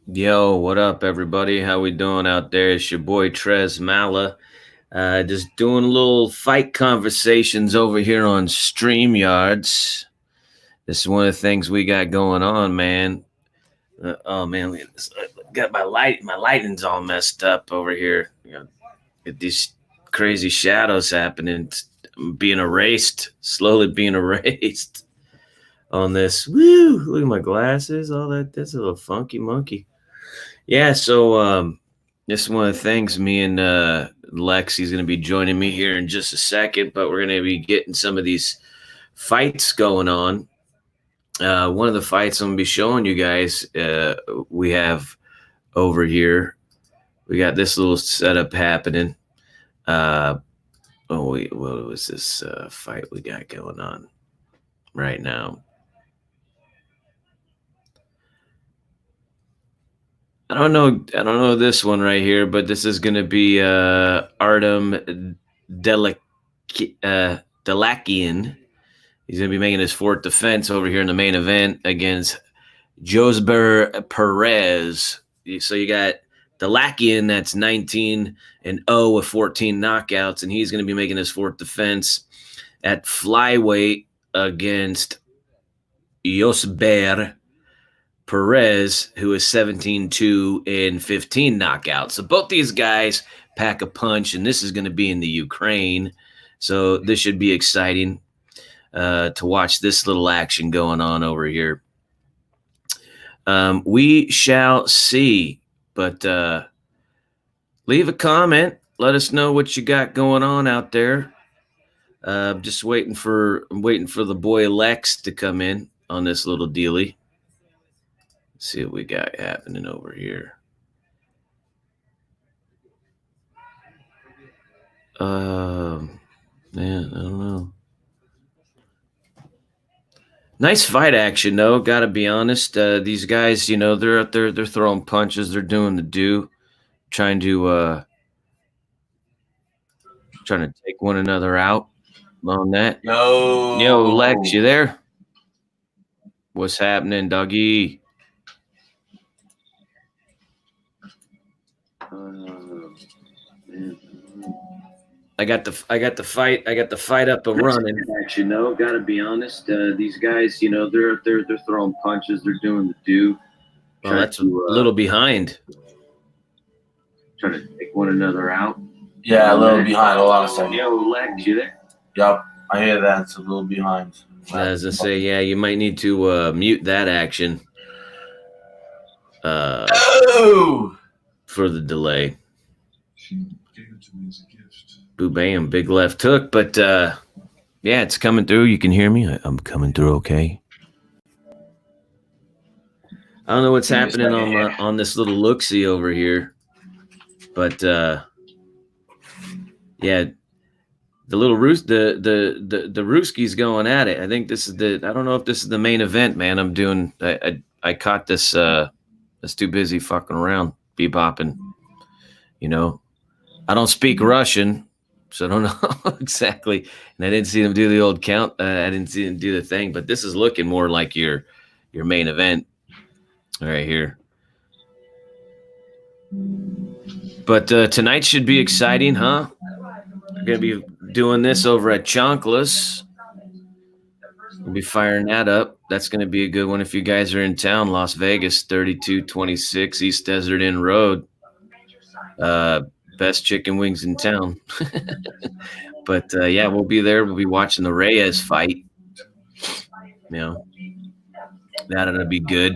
Yo, what up, everybody? How we doing out there? It's your boy Trez Mala. Just doing little fight conversations over here on StreamYards. This is one of the things we got going on, man. Oh man, look at this. Got my light. My lighting's all messed up over here. Get these crazy shadows happening, being erased, slowly being erased on this. Woo! Look at my glasses. All that. That's a little funky monkey. Yeah, so this is one of the things. Me and Lexi's going to be joining me here in just a second, but we're going to be getting some of these fights going on. One of the fights I'm going to be showing you guys, we have over here. We got this little setup happening. What was this fight we got going on right now? I don't know this one right here, but this is going to be Artem Delakian. He's going to be making his fourth defense over here in the main event against Josber Perez. So you got Delakian, that's 19-0 with 14 knockouts, and he's going to be making his fourth defense at flyweight against Josber Perez, who is 17-2 and 15 knockouts. So both these guys pack a punch, and this is going to be in the Ukraine. So this should be exciting to watch this little action going on over here. We shall see, but leave a comment. Let us know what you got going on out there. I'm waiting for the boy Lex to come in on this little dealie. See what we got happening over here. Man, I don't know. Nice fight action, though. Got to be honest. These guys, they're out there. They're throwing punches. They're doing the do, trying to take one another out on that. Yo, Lex, you there? What's happening, doggy? I got the fight up and running. Gotta be honest. These guys, they're throwing punches. They're doing the do. Well, that's a little behind. Trying to take one another out. Yeah, a little behind. Hold on a second. Yo, Lex, you there? Yup, I hear that. It's a little behind. As I say, yeah, you might need to mute that action. For the delay. Boo bam, big left hook, but yeah, it's coming through. You can hear me. I'm coming through, okay. I don't know what's happening on this little look-see over here, but yeah, the little the Rooski's going at it. I think this is I don't know if this is the main event, man. I caught this. It's too busy fucking around, bebopping. I don't speak Russian, so I don't know exactly. And I didn't see them do the old count. I didn't see them do the thing, but this is looking more like your main event right here. But tonight should be exciting, huh? We're going to be doing this over at Chonkless. We'll be firing that up. That's going to be a good one if you guys are in town. Las Vegas, 3226 East Desert Inn Road. Best chicken wings in town. But yeah, we'll be there. We'll be watching the Reyes fight. That'll be good.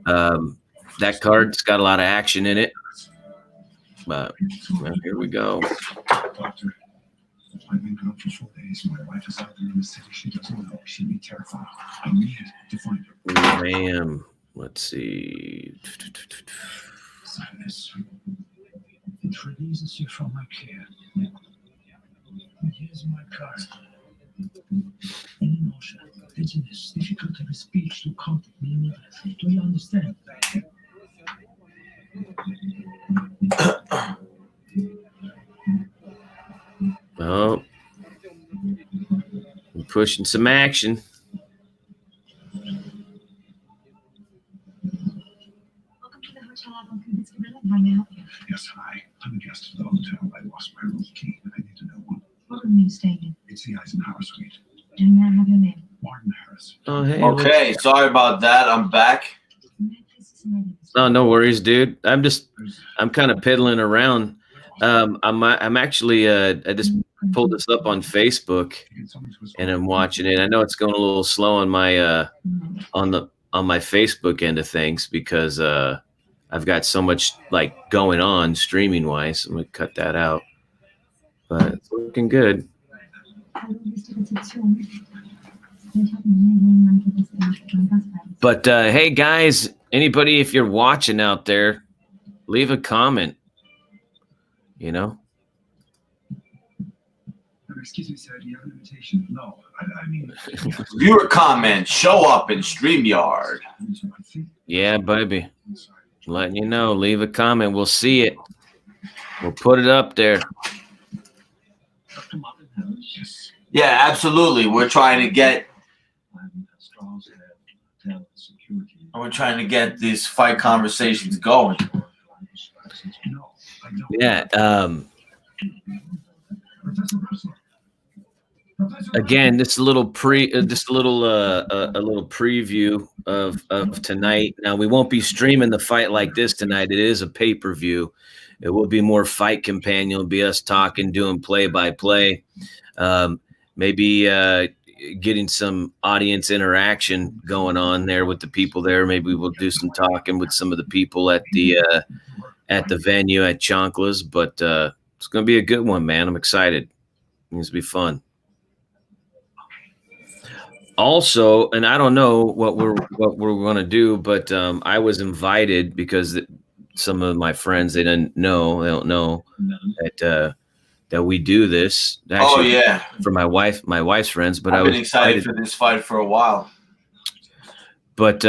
That card's got a lot of action in it. But here we go. Doctor, I've been gone for 4 days. My wife is out there in the city. She doesn't know. She'd be terrified. I need to find her. Ma'am, let's see. Sadness. It releases you from my care. Here's my card. Emotion, laziness, difficulty with speech to contact me immediately. Do you understand? Oh, I'm pushing some action. Yes, hi. I'm a guest at the hotel. I lost my room key. I need to know one. What room are you staying in? It's the Eisenhower suite. And may I have your name? Martin Harris. Oh, hey. Okay, sorry about that. I'm back. No, no worries, dude. I'm kind of piddling around. I'm actually I just pulled this up on Facebook and I'm watching it. I know it's going a little slow on my on my Facebook end of things because I've got so much like going on streaming wise. I'm gonna cut that out, but it's looking good. But hey guys, anybody if you're watching out there, leave a comment. You know. Excuse me, sir. Do you have an invitation? No, I mean. Viewer comments show up in StreamYard. Yeah, baby. Letting you know. Leave a comment. We'll see it. We'll put it up there. Yeah, absolutely. We're trying to get these fight conversations going. Yeah. Again, just a little a little preview of tonight. Now we won't be streaming the fight like this tonight. It is a pay-per-view. It will be more fight companion. It'll be us talking, doing play-by-play. Maybe getting some audience interaction going on there with the people there. Maybe we'll do some talking with some of the people at the venue at Chonkla's. But it's going to be a good one, man. I'm excited. It's going to be fun. Also, and I don't know what we're going to do, but I was invited because some of my friends they don't know that we do this. Actually, oh yeah, for my wife's friends. But I've been excited for this fight for a while. But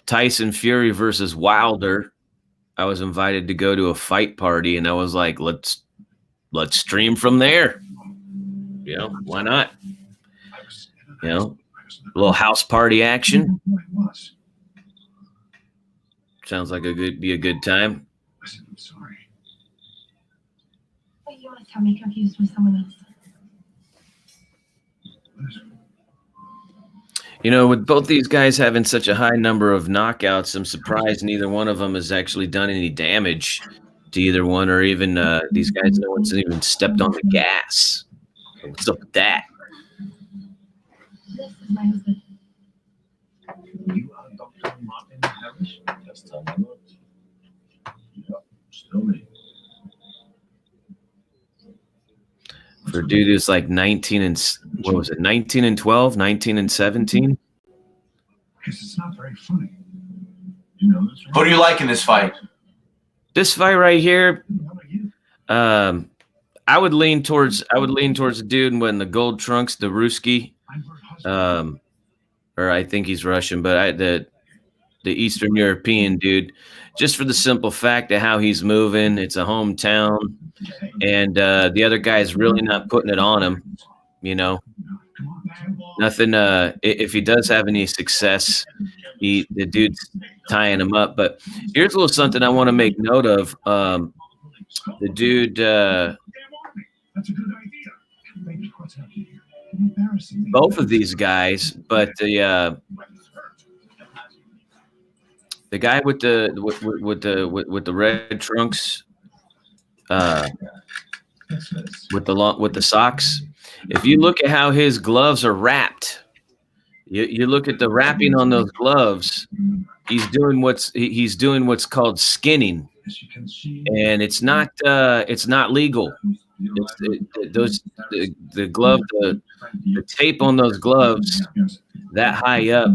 Tyson Fury versus Wilder, I was invited to go to a fight party, and I was like, let's stream from there. You know, why not? You know, a little house party action. Sounds like be a good time. I'm sorry. Wait, you want to tell me confused with someone else? You know, with both these guys having such a high number of knockouts, I'm surprised neither one of them has actually done any damage to either one, or even these guys. No one's even stepped on the gas. What's up with that? This is my husband. You are Dr. Martin Harris? Just tell me what. Yeah, still me. For a dude who's like 19 and 12, 19 and 17? Because it's not very funny. You know, Who do you like in this fight? This fight right here, how about you? I would lean towards the dude in the gold trunks, the Ruski. Or I think he's Russian, but the Eastern European dude, just for the simple fact of how he's moving. It's a hometown, and the other guy's really not putting it on him. You know, nothing. If he does have any success, the dude's tying him up. But here's a little something I want to make note of. The dude. That's a good idea. What's happening here? Both of these guys, but the guy with the red trunks, with the socks. If you look at how his gloves are wrapped, you look at the wrapping on those gloves. He's doing what's called skinning, and it's not legal. The tape on those gloves that high up,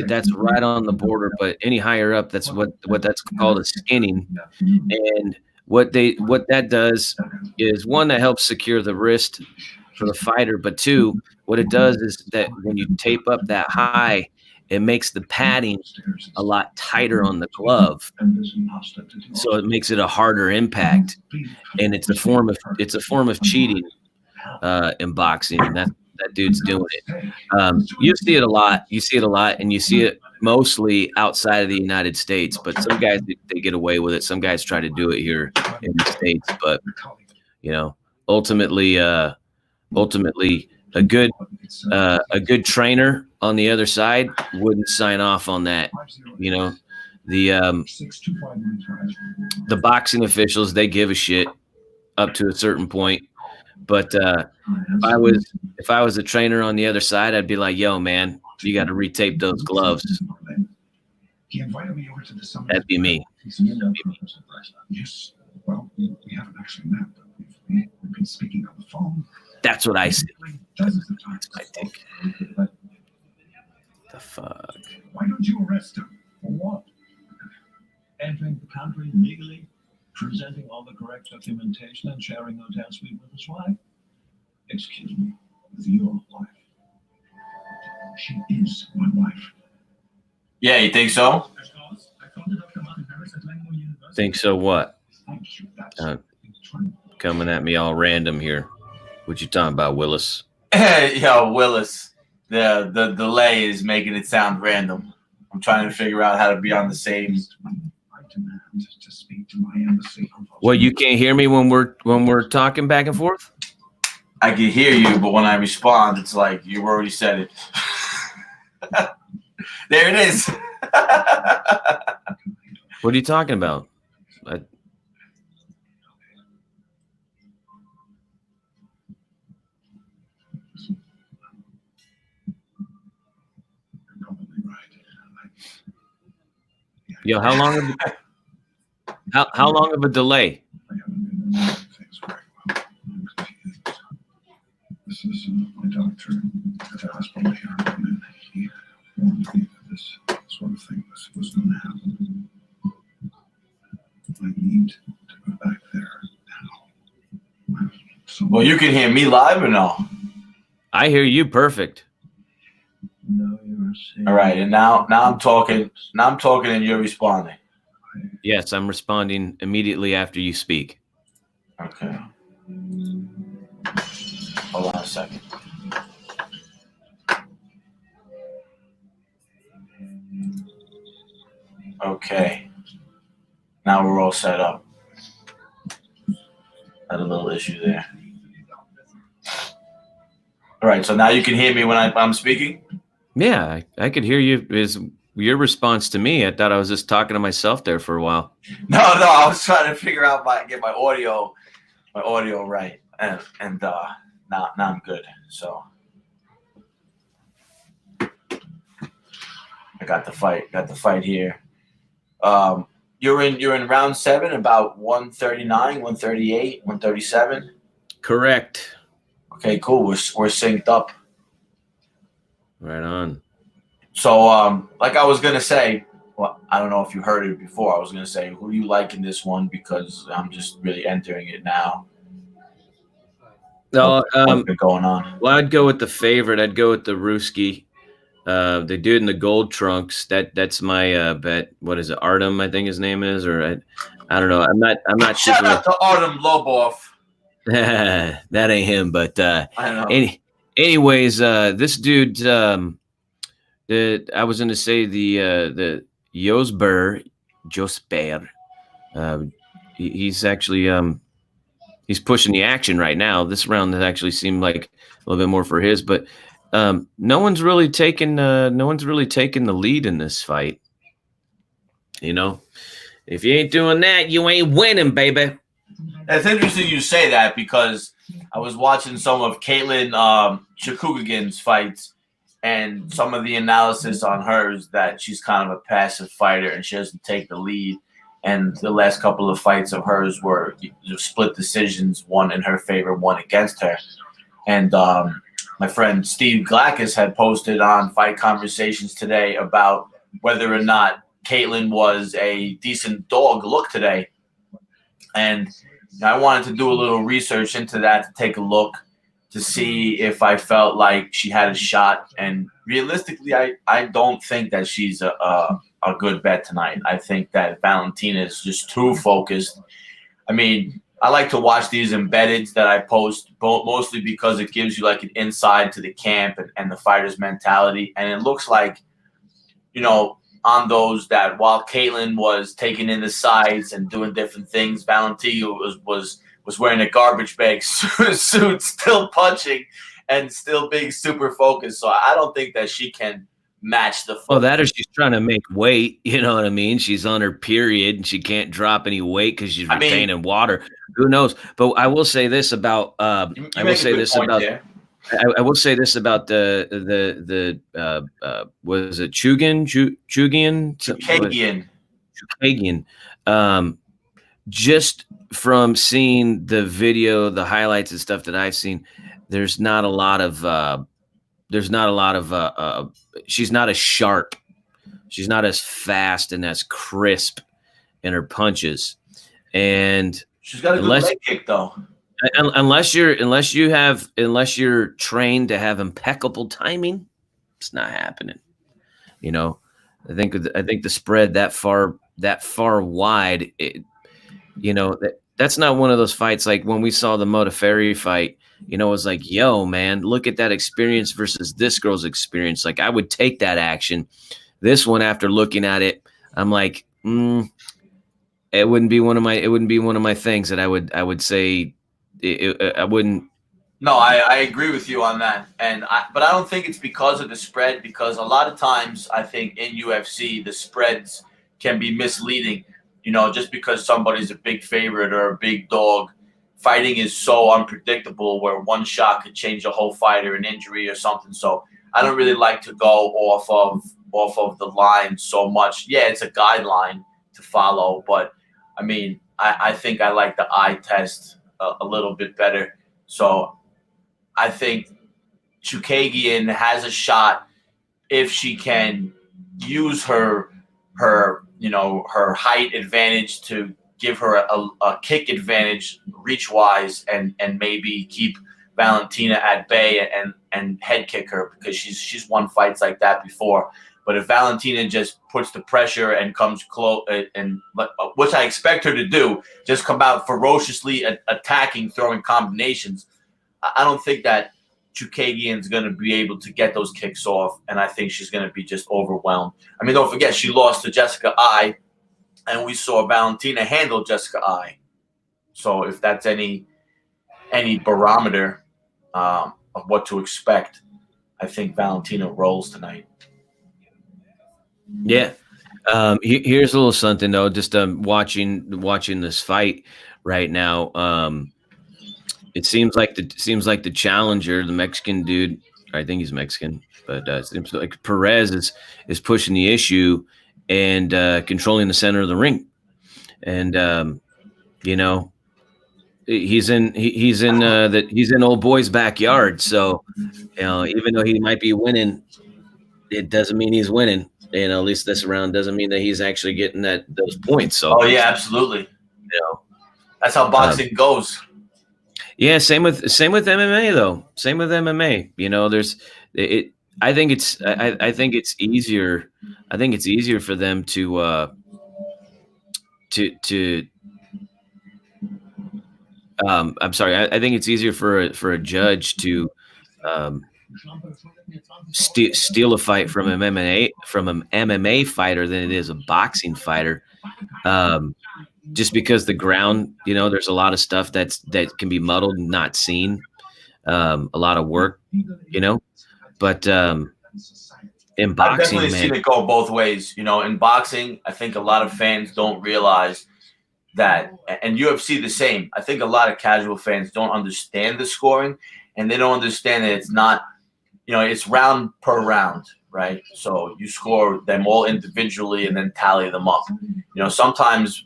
that's right on the border. But any higher up, that's what that's called a skinning. And what that does is, one, that helps secure the wrist for the fighter, but two, what it does is that when you tape up that high, it makes the padding a lot tighter on the glove, so it makes it a harder impact, and it's a form of cheating in boxing, and that dude's doing it. You see it a lot. You see it a lot, and you see it mostly outside of the United States. But some guys they get away with it. Some guys try to do it here in the States. But ultimately, a good trainer on the other side wouldn't sign off on that. The boxing officials, they give a shit up to a certain point. But if I was a trainer on the other side, I'd be like, yo, man, you got to retape those gloves. That'd be me. Yes. Well, we haven't actually met, but we've been speaking on the phone. That's what I see. Dozens of times, I think. The fuck? Why don't you arrest him? For what? Entering the country legally, presenting all the correct documentation, and sharing hotel suite with his wife? Excuse me, with your wife. She is my wife. Yeah, you think so? Think so what? Thank you. That's Coming at me all random here. What you talking about, Willis? Yo, Willis, the delay is making it sound random. I'm trying to figure out how to be on the same. I demand to speak to my embassy. Well, you can't hear me when we're talking back and forth? I can hear you, but when I respond, it's like you already said it. There it is. What are you talking about? Yo, how long of a delay? I haven't been remembering things very well. I'm confused. This is my doctor at the hospital here, and he warned me that this sort of thing was going to happen. I need to go back there now. Well, you can hear me live or no? I hear you perfect. No, you're saying. All right, and now I'm talking. Now I'm talking, and you're responding. Yes, I'm responding immediately after you speak. Okay. Hold on a second. Okay. Now we're all set up. Had a little issue there. All right, so now you can hear me when I'm speaking? Yeah, I could hear you. Is your response to me? I thought I was just talking to myself there for a while. No, I was trying to figure out get my audio right, and now I'm good. So I got the fight here. You're in round 7, about 139, 138, 137. Correct. Okay, cool. We're synced up. Right on. So, like I was gonna say, well, I don't know if you heard it before. I was gonna say, who do you like in this one? Because I'm just really entering it now. No, What's been going on? well, I'd go with the favorite. I'd go with the Ruski. The dude in the gold trunks. That's my bet. What is it? Artem, I think his name is, or I don't know. I'm not Shout super. out to Artem Lobov. That ain't him, but I know. anyways, this dude, I was going to say the Josper, he's actually he's pushing the action right now. This round has actually seemed like a little bit more for his, but no one's really taken the lead in this fight. If you ain't doing that, you ain't winning, baby. It's interesting you say that because I was watching some of Caitlin Chukugian's fights and some of the analysis on hers that she's kind of a passive fighter and she doesn't take the lead. And the last couple of fights of hers were split decisions, one in her favor, one against her. And my friend Steve Glackus had posted on Fight Conversations today about whether or not Caitlin was a decent dog look today. And I wanted to do a little research into that to take a look to see if I felt like she had a shot. And realistically, I don't think that she's a good bet tonight. I think that Valentina is just too focused. I mean, I like to watch these embeddeds that I post, mostly because it gives you like an insight to the camp and the fighter's mentality. And it looks like, on those, that while Caitlin was taking in the sights and doing different things, Valentina was wearing a garbage bag suit, still punching and still being super focused. So I don't think that she can match the. Well, that or she's trying to make weight. You know what I mean? She's on her period and she can't drop any weight because she's retaining water. Who knows? But I will say this about. I will say this about the was it Chookagian. Just from seeing the video, the highlights and stuff that I've seen, there's not a lot of she's not as sharp. She's not as fast and as crisp in her punches. And she's got a good leg kick though. Unless you're trained to have impeccable timing, it's not happening. I think the spread that far wide, that's not one of those fights like when we saw the Modafferi fight. It was like, yo, man, look at that experience versus this girl's experience. Like, I would take that action. This one, after looking at it, I'm like, it wouldn't be one of my things that I would say. I wouldn't. No, I agree with you on that, but I don't think it's because of the spread. Because a lot of times, I think in UFC the spreads can be misleading. Just because somebody's a big favorite or a big dog, fighting is so unpredictable. Where one shot could change a whole fight or an injury or something. So I don't really like to go off of the line so much. Yeah, it's a guideline to follow, but I mean, I think I like the eye test a little bit better. So I think Chookagian has a shot if she can use her height advantage to give her a kick advantage reach wise and maybe keep Valentina at bay and head kick her, because she's won fights like that before. But if Valentina just puts the pressure and comes close, and which I expect her to do, just come out ferociously attacking, throwing combinations, I don't think that Chookagian's going to be able to get those kicks off, and I think she's going to be just overwhelmed. I mean, don't forget, she lost to Jessica Eye, and we saw Valentina handle Jessica Eye. So if that's any barometer of what to expect, I think Valentina rolls tonight. Yeah. Here's a little something though. Just watching this fight right now. It seems like the challenger, the Mexican dude, I think he's Mexican, but it seems like Perez is pushing the issue and controlling the center of the ring, and he's in old boy's backyard. So even though he might be winning, it doesn't mean he's winning. At least this round doesn't mean that he's actually getting those points. So yeah, absolutely. That's how boxing goes. Yeah, same with MMA though. Same with MMA. There's it. I think it's easier. I think it's easier for them to I'm sorry. I think it's easier for a judge to steal a fight from an MMA fighter than it is a boxing fighter. Just because the ground, there's a lot of stuff that can be muddled and not seen. A lot of work, but in boxing, I've definitely seen it go both ways. In boxing, I think a lot of fans don't realize that, and UFC the same. I think a lot of casual fans don't understand the scoring, and they don't understand that it's not, it's round per round, right? So you score them all individually and then tally them up. Sometimes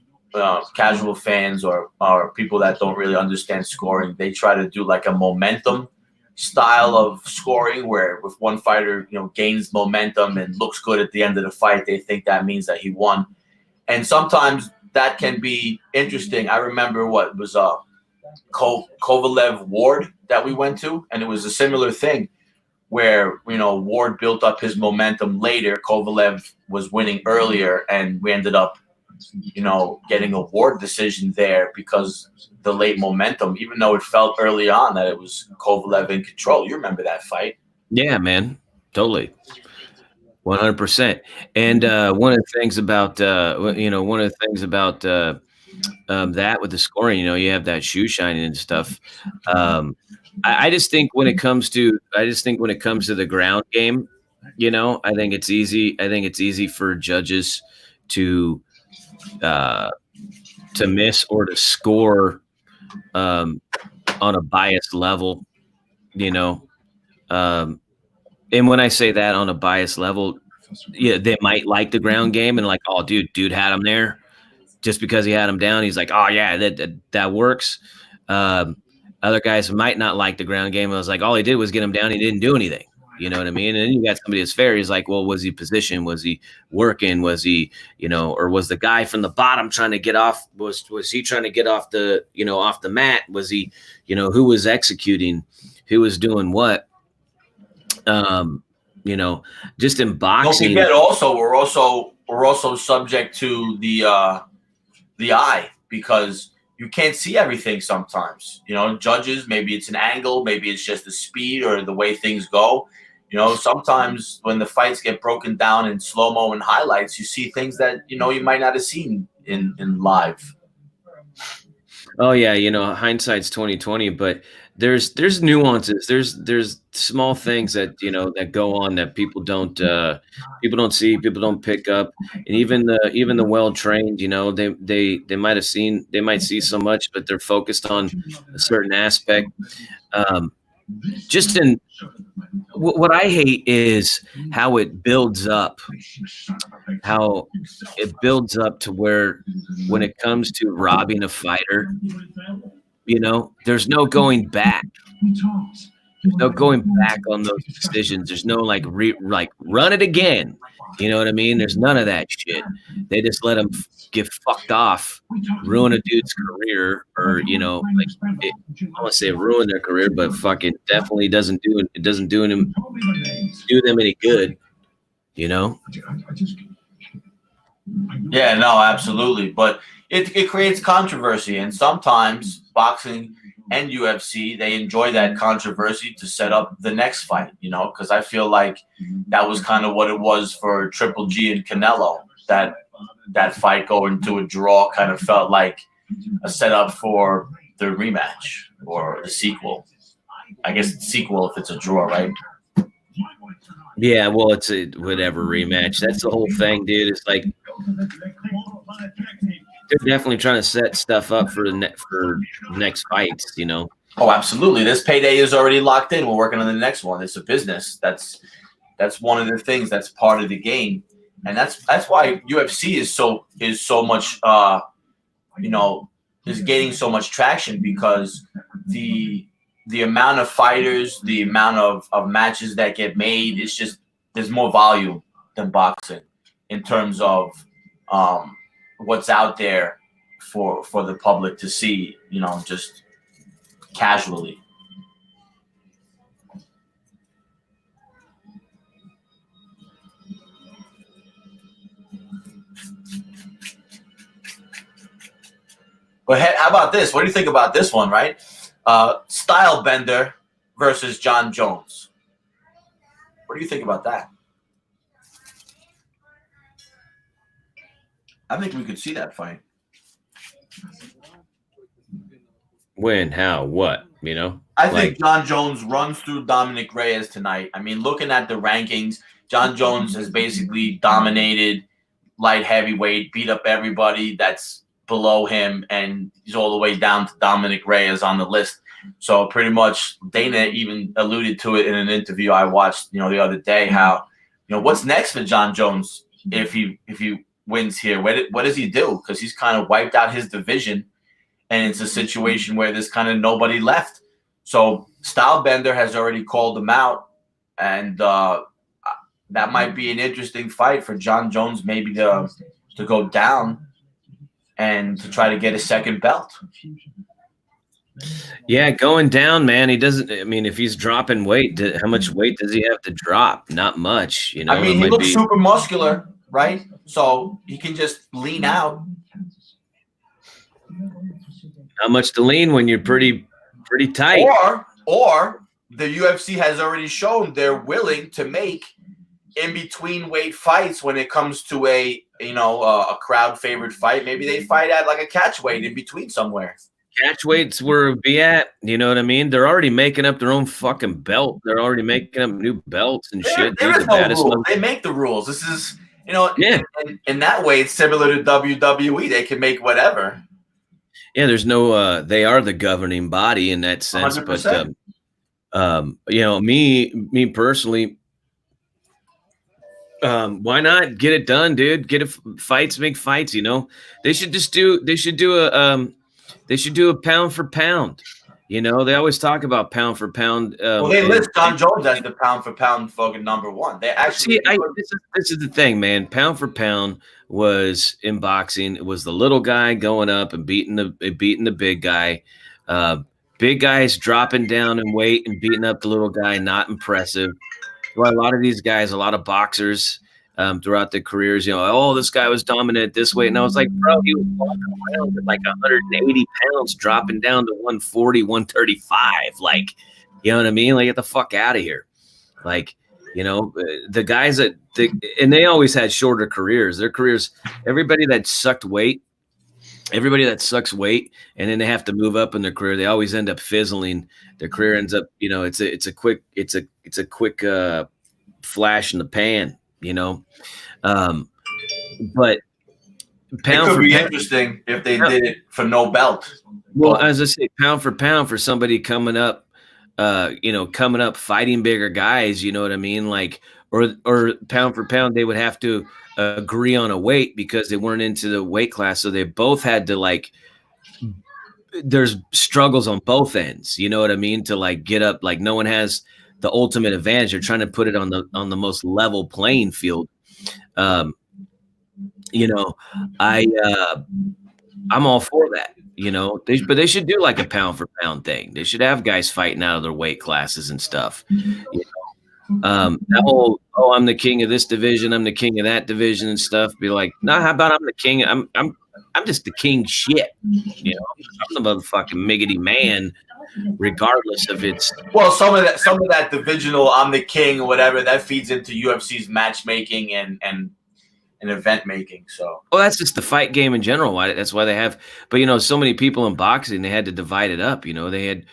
casual fans or people that don't really understand scoring, they try to do like a momentum style of scoring, where if one fighter gains momentum and looks good at the end of the fight, they think that means that he won. And sometimes that can be interesting. I remember what was Kovalev Ward that we went to, and it was a similar thing where Ward built up his momentum later. Kovalev was winning earlier, and we ended up getting a ward decision there because the late momentum, even though it felt early on that it was Kovalev in control. You remember that fight? Yeah, man, totally. 100%. And one of the things about that with the scoring, you have that shoe shining and stuff. I just think when it comes to the ground game, I think it's easy. I think it's easy for judges to miss or to score on a biased level, and when I say that on a biased level, yeah, they might like the ground game and like, oh, dude had him there just because he had him down. He's like, oh yeah, that works. Other guys might not like the ground game. I was like, all he did was get him down. He didn't do anything. You know what I mean? And then you got somebody that's fair. He's like, well, was he positioned? Was he working? Was he, or was the guy from the bottom trying to get off? Was he trying to get off the, off the mat? Was he, who was executing? Who was doing what? Just in boxing. Don't forget also, we're also subject to the eye because you can't see everything sometimes. Judges, maybe it's an angle, maybe it's just the speed or the way things go. Sometimes when the fights get broken down in slow-mo and highlights, you see things that, you might not have seen in live. Oh yeah. Hindsight's 20/20, but there's nuances. There's small things that, that go on that people don't see, people don't pick up. And even the well-trained, they might see so much, but they're focused on a certain aspect. Just in what I hate is how it builds up to where when it comes to robbing a fighter, there's no going back. There's no going back on those decisions. There's no like run it again. You know what I mean? There's none of that shit. They just let them get fucked off, ruin a dude's career, or I want to say ruin their career, but fucking definitely doesn't do them any good. Yeah, no, absolutely. But it creates controversy, and sometimes boxing and UFC, they enjoy that controversy to set up the next fight, because I feel like that was kind of what it was for Triple G and Canelo. That fight going to a draw kind of felt like a setup for the rematch or the sequel. I guess it's sequel if it's a draw, right? Yeah, well, it's a whatever rematch. That's the whole thing, dude. It's like they're definitely trying to set stuff up for next fights, Oh, absolutely. This payday is already locked in. We're working on the next one. It's a business. That's one of the things that's part of the game, and that's why UFC is so much is gaining so much traction because the amount of fighters, the amount of matches that get made, it's just there's more volume than boxing in terms of what's out there for the public to see, just casually. But how about this? What do you think about this one, right? Stylebender versus Jon Jones. What do you think about that? I think we could see that fight. When, how, what, I think Jon Jones runs through Dominic Reyes tonight. I mean, looking at the rankings, Jon Jones has basically dominated light heavyweight, beat up everybody that's below him, and he's all the way down to Dominic Reyes on the list. So pretty much Dana even alluded to it in an interview I watched, the other day, how, what's next for Jon Jones if he wins here? What does he do? Because he's kind of wiped out his division, and it's a situation where there's kind of nobody left. So Stylebender has already called him out, and that might be an interesting fight for Jon Jones maybe to go down and to try to get a second belt. Yeah, going down, man. He doesn't. I mean, if he's dropping weight, how much weight does he have to drop? Not much, I mean, he looks super muscular. right? So he can just lean out. Not much to lean when you're pretty tight. Or the UFC has already shown they're willing to make in between weight fights when it comes to a crowd favorite fight. Maybe they fight at like a catch weight in between somewhere. Catch weights where be at, you know what I mean? They're already making up their own fucking belt. They're already making up new belts and shit. There is no rule. They make the rules. This is, in that way, it's similar to WWE. They can make whatever. Yeah, there's no they are the governing body in that sense. 100%. But me personally, why not get it done, dude? Get it fights, make fights, They should do a pound for pound. They always talk about pound for pound. They list John Jones as the pound for pound fucking number one. They actually this is the thing, man. Pound for pound was in boxing. It was the little guy going up and beating the big guy. Big guys dropping down in weight and beating up the little guy. Not impressive. Well, a lot of these guys, a lot of boxers throughout their careers, this guy was dominant this way. And I was like, bro, he was walking around with like 180 pounds dropping down to 140, 135. Like, you know what I mean? Like, get the fuck out of here. Like, the guys and they always had shorter careers. Their careers, everybody that sucks weight, and then they have to move up in their career, they always end up fizzling. Their career ends up, it's a quick flash in the pan. But it could be interesting if they did it for no belt. Well, as I say, pound for pound for somebody coming up fighting bigger guys, you know what I mean? Like, or pound for pound, they would have to agree on a weight because they weren't into the weight class. So they both had to there's struggles on both ends. You know what I mean? To get up, no one has the ultimate advantage. They're trying to put it on the most level playing field. I'm all for that. But they should do like a pound for pound thing. They should have guys fighting out of their weight classes and stuff. That whole I'm the king of this division, I'm the king of that division and stuff. Be like, nah, how about I'm the king? I'm just the king shit. I'm the motherfucking miggity man. Regardless of its some of that divisional I'm the king or whatever that feeds into UFC's matchmaking and event making. So that's just the fight game in general. That's why they have. But so many people in boxing, they had to divide it up. They had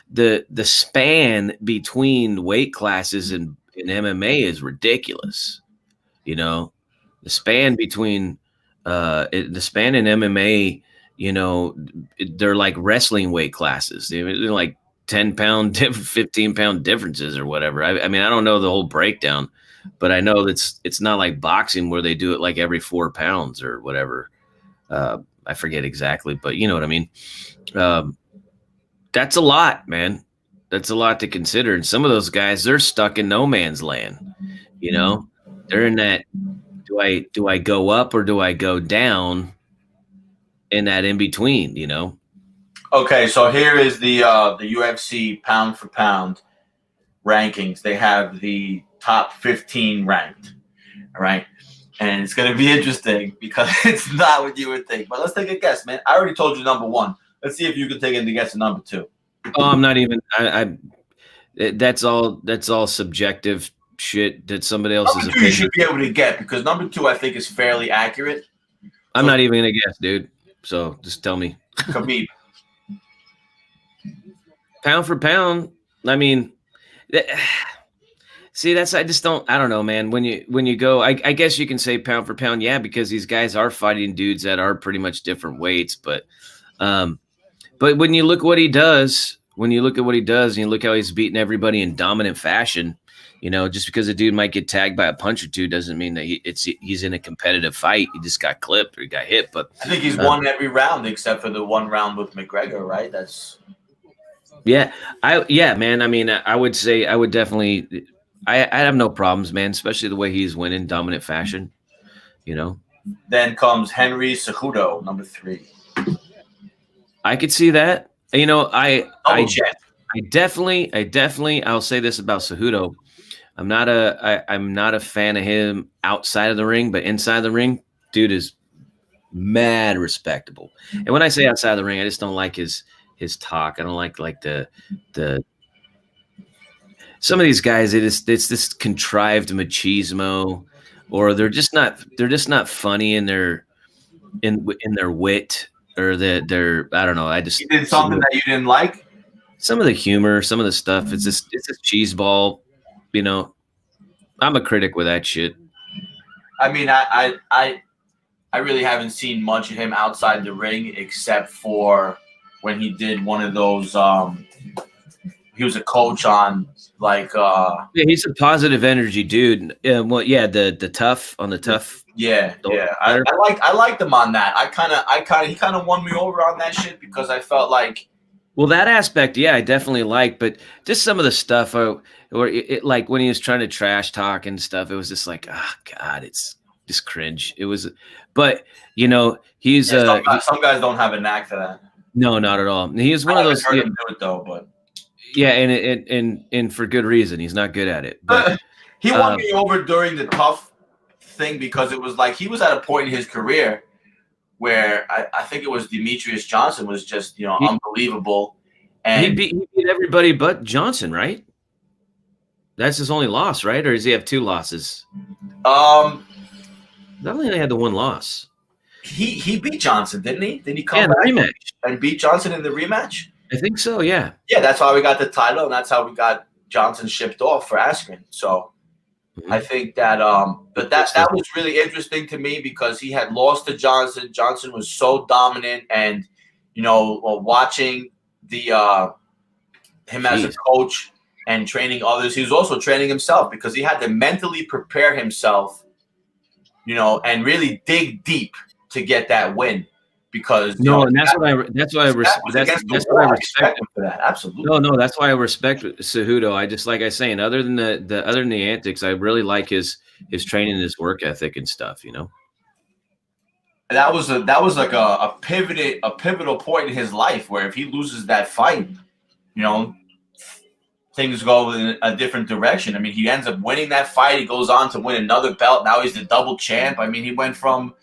the span between weight classes in MMA is ridiculous. The span between the span in MMA. They're like wrestling weight classes. They're like 10-pound, 15-pound differences or whatever. I mean, I don't know the whole breakdown, but I know it's not like boxing where they do it like every 4 pounds or whatever. I forget exactly, but you know what I mean? That's a lot, man. That's a lot to consider. And some of those guys, they're stuck in no man's land. They're in that, do I go up or do I go down? In that in between, Okay, so here is the UFC pound for pound rankings. They have the top 15 ranked, all right? And it's going to be interesting because it's not what you would think. But let's take a guess, man. I already told you number 1. Let's see if you can take it to guess number 2. Oh, I'm not even. That's all subjective shit that somebody else is. You should be able to get because number 2 I think is fairly accurate. I'm not even gonna guess, dude. So just tell me. Khabib. Pound for pound. I mean, see, I don't know, man. When you go, I guess you can say pound for pound, yeah, because these guys are fighting dudes that are pretty much different weights. But when you look what he does, and you look how he's beating everybody in dominant fashion, just because a dude might get tagged by a punch or two doesn't mean that he's in a competitive fight. He just got clipped or he got hit. But I think he's won every round except for the one round with McGregor, right? That's man. I mean, I would definitely. I have no problems, man, especially the way he's winning dominant fashion. Then comes Henry Cejudo, number 3. I could see that. I definitely. I'll say this about Cejudo. I'm not a fan of him outside of the ring, but inside the ring, dude is mad respectable. And when I say outside the ring, I just don't like his talk. I don't like the some of these guys. It's this contrived machismo, or they're just not funny in their wit, or their I don't know. I just He did something that you didn't like. some of the humor, some of the stuff. It's just cheese ball. You know, I'm a critic with that shit. I mean, I really haven't seen much of him outside the ring except for when he did one of those. He was a coach on like. Yeah, he's a positive energy dude. Well, yeah, the tough on the tough. Yeah. I liked him on that. He kind of won me over on that shit because I felt like. Well, that aspect, yeah, I definitely like, but just some of the stuff, like when he was trying to trash talk and stuff, it was just like, oh God, it's just cringe. It was, but you know, he's some guys don't have a knack for that. No, not at all. He is one of those. Heard him do it though, but yeah, and for good reason. He's not good at it. But he won me over during the tough thing because it was like he was at a point in his career where I think it was Demetrius Johnson was just, unbelievable. And he beat everybody but Johnson, right? That's his only loss, right? Or does he have two losses? I only had the one loss. He beat Johnson, didn't he? Didn't he come the back rematch and beat Johnson in the rematch? I think so, yeah. Yeah, that's how we got the title, and that's how we got Johnson shipped off for Askren. So I think that but that was really interesting to me because he had lost to Johnson. Johnson was so dominant, and watching the him as a coach and training others, he was also training himself because he had to mentally prepare himself, and really dig deep to get that win. Because and that's why I respect him for that. Absolutely. No, that's why I respect Cejudo. I just, like I saying, other than the antics, I really like his training and his work ethic and stuff. That was like a pivotal point in his life where if he loses that fight, things go in a different direction. I mean, he ends up winning that fight. He goes on to win another belt. Now he's the double champ. I mean, he went from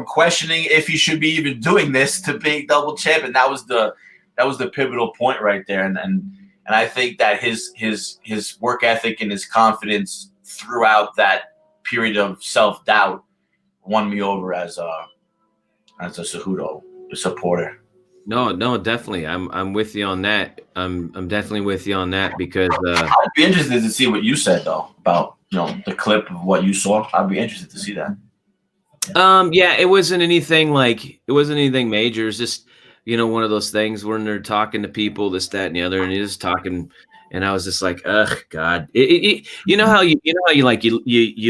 questioning if he should be even doing this to being double champ, and that was the pivotal point right there. And I think that his work ethic and his confidence throughout that period of self-doubt won me over as a Cejudo supporter. No, definitely. I'm with you on that. I'm definitely with you on that because I'd be interested to see what you said though about the clip of what you saw. I'd be interested to see that. Yeah, it wasn't anything major. It's just, one of those things when they're talking to people, this, that, and the other, and he's just talking, and I was just like, ugh, God. You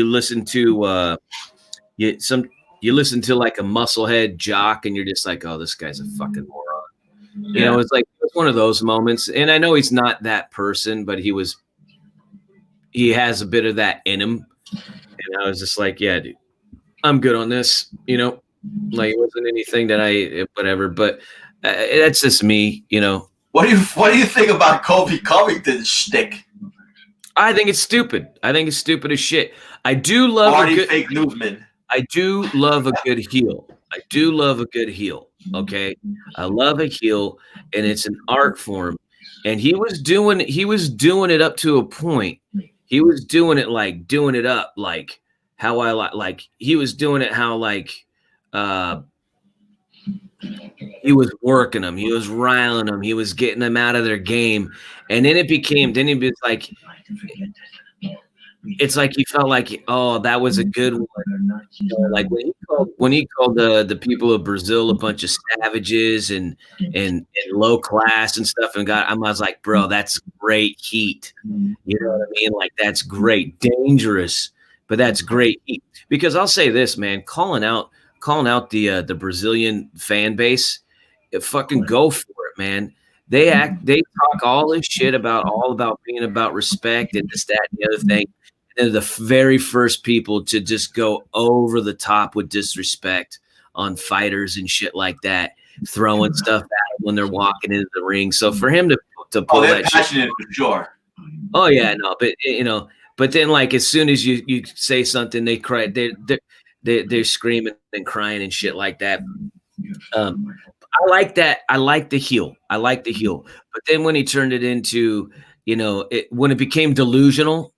listen to you listen to like a musclehead jock, and you're just like, oh, this guy's a fucking moron. Yeah. It's like it's one of those moments, and I know he's not that person, but he has a bit of that in him, and I was just like, yeah, dude. I'm good on this, like it wasn't anything that whatever, but that's just me, What do you think about Kobe Covington's shtick? I think it's stupid. I think it's stupid as shit. I do love fake newsman. I do love a good heel. Okay. I love a heel, and it's an art form. And he was doing it up to a point. He was doing it up like how I like he was doing it how he was working them, he was riling them, he was getting them out of their game, and then he was like, it's like he felt like, oh, that was a good one. Like when he called the people of Brazil a bunch of savages and low class and stuff, and I was like, bro, that's great heat. You know what I mean? Like that's great, dangerous. But that's great because I'll say this, man, calling out the Brazilian fan base, fucking go for it, man. They talk all this shit about being about respect and this, that, and the other thing. And they're the very first people to just go over the top with disrespect on fighters and shit like that, throwing stuff at them when they're walking into the ring. So for him to pull they're that passionate shit, for sure. oh yeah, no, but But then, like, as soon as you say something, they cry. They're screaming and crying and shit like that. I like that. I like the heel. But then when he turned it into, when it became delusional,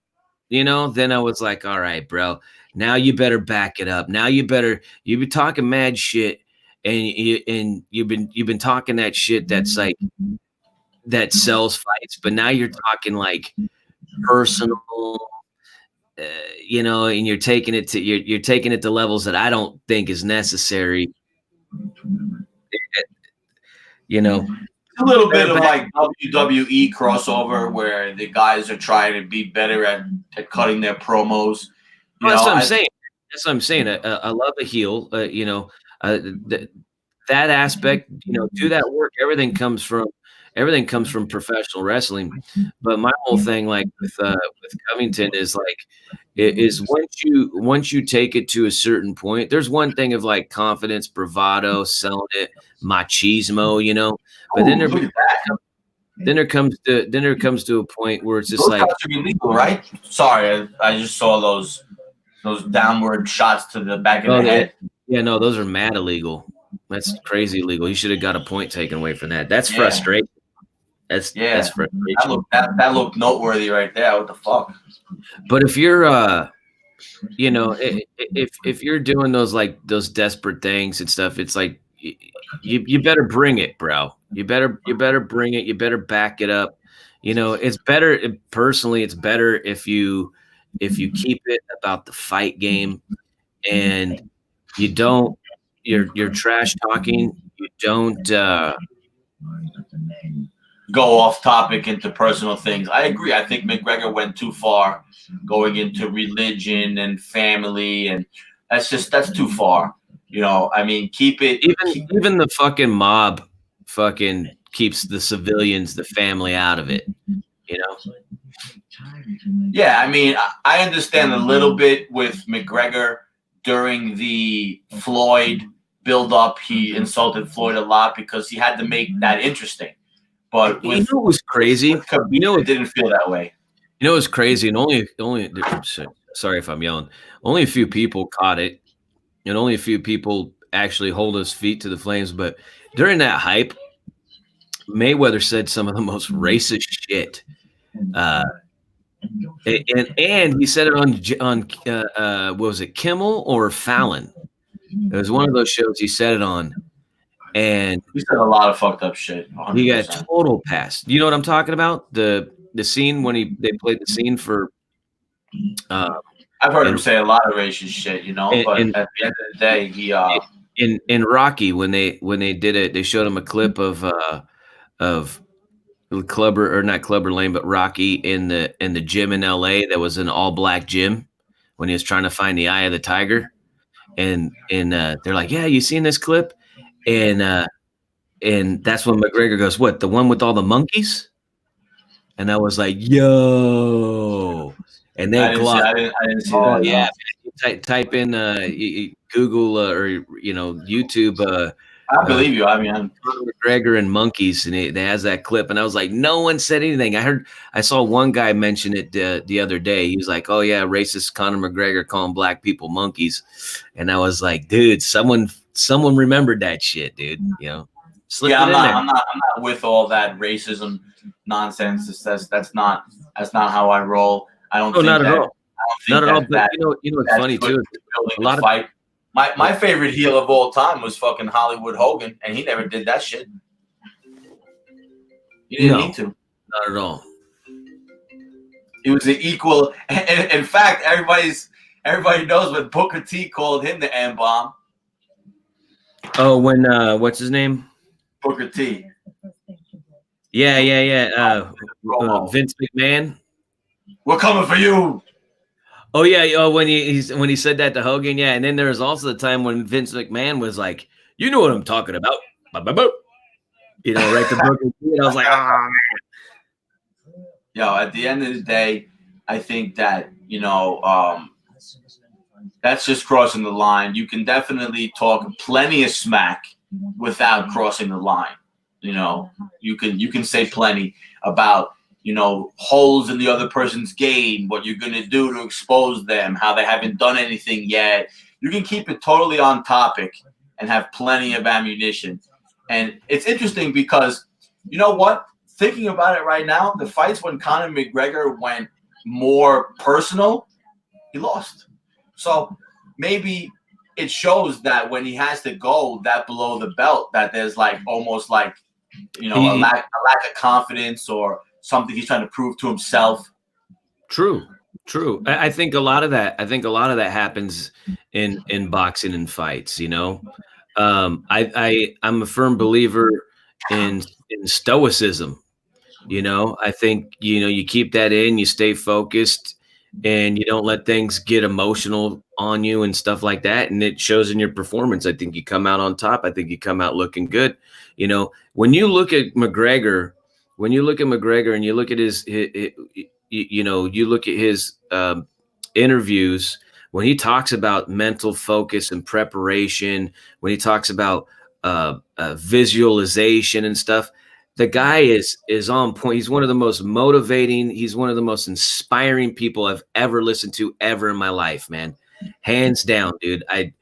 then I was like, all right, bro, now you better back it up. Now you've been talking mad shit, and you've been talking that shit that's like that sells fights, but now you're talking like personal, and you're taking it to levels that I don't think is necessary. A little bit of like WWE crossover where the guys are trying to be better at cutting their promos. That's what I'm saying. I love a heel. That aspect. Do that work. Everything comes from professional wrestling. But my whole thing, like with Covington, is like once you take it to a certain point. There's one thing of like confidence, bravado, selling it, machismo, But then there comes to a point where it's just like to be legal, right? Sorry, I just saw those downward shots to the back of the head. Yeah, no, those are mad illegal. That's crazy illegal. He should have got a point taken away from that. That's frustration. That's frustration. That looked noteworthy right there. What the fuck? But if you're if you're doing those desperate things and stuff, it's like you better bring it, bro. You better bring it. You better back it up. It's better personally. It's better if you keep it about the fight game, and you're trash talking. You don't go off topic into personal things. I agree. I think McGregor went too far going into religion and family, and that's too far. I mean, keep it. Even the fucking mob fucking keeps the civilians, the family out of it. Yeah, I mean, I understand a little bit with McGregor during the Floyd build-up. He insulted Floyd a lot because he had to make that interesting. But it was crazy. It didn't feel that way. It was crazy, and only. Sorry if I'm yelling. Only a few people caught it, and only a few people actually hold his feet to the flames. But during that hype, Mayweather said some of the most racist shit, and he said it on what was it, Kimmel or Fallon? It was one of those shows he said it on. And he said a lot of fucked up shit. 100%. He got total pass. You know what I'm talking about? The scene when they played the scene for. I've heard him say a lot of racist shit, but at the end of the day, he in Rocky when they did it, they showed him a clip of Clubber, or not Clubber Lane, but Rocky in the gym in L.A. that was an all black gym when he was trying to find the eye of the tiger, and they're like, yeah, you seen this clip? And that's when McGregor goes, what, the one with all the monkeys? And I was like, yo. And then I didn't see that. Yeah. Type in Google or YouTube. I believe you. I mean, McGregor and monkeys, and they has that clip. And I was like, no one said anything. I saw one guy mention it the other day. He was like, oh yeah, racist Conor McGregor calling black people monkeys. And I was like, dude, someone remembered that shit, dude. I'm not with all that racism nonsense. That's not how I roll. I don't think not that, at all. Not at all. But what's funny too? A lot of fight. My favorite heel of all time was fucking Hollywood Hogan, and he never did that shit. He didn't need to. Not at all. He was the equal. And in fact, everybody knows when Booker T called him the M-bomb. Oh, when what's his name? Booker T. Yeah. Vince McMahon. We're coming for you. Oh yeah. Oh, when he said that to Hogan, yeah. And then there was also the time when Vince McMahon was like, "You know what I'm talking about," right to Booker T. And I was like, "Ah." Yo, at the end of the day, I think that that's just crossing the line. You can definitely talk plenty of smack without crossing the line. You can say plenty about holes in the other person's game, what you're going to do to expose them, how they haven't done anything yet. You can keep it totally on topic and have plenty of ammunition. And it's interesting because, you know what? Thinking about it right now, the fights when Conor McGregor went more personal, he lost. So maybe it shows that when he has to go that below the belt, that there's like almost like, a lack of confidence or something he's trying to prove to himself. True. I think a lot of that happens in boxing and fights. I'm a firm believer in stoicism. I think you keep that in, you stay focused, and you don't let things get emotional on you and stuff like that. And it shows in your performance. I think you come out on top. I think you come out looking good. When you look at McGregor, and you look at his you look at his interviews, when he talks about mental focus and preparation, when he talks about visualization and stuff, the guy is on point. He's one of the most motivating. He's one of the most inspiring people I've ever listened to ever in my life, man. Hands down, dude. I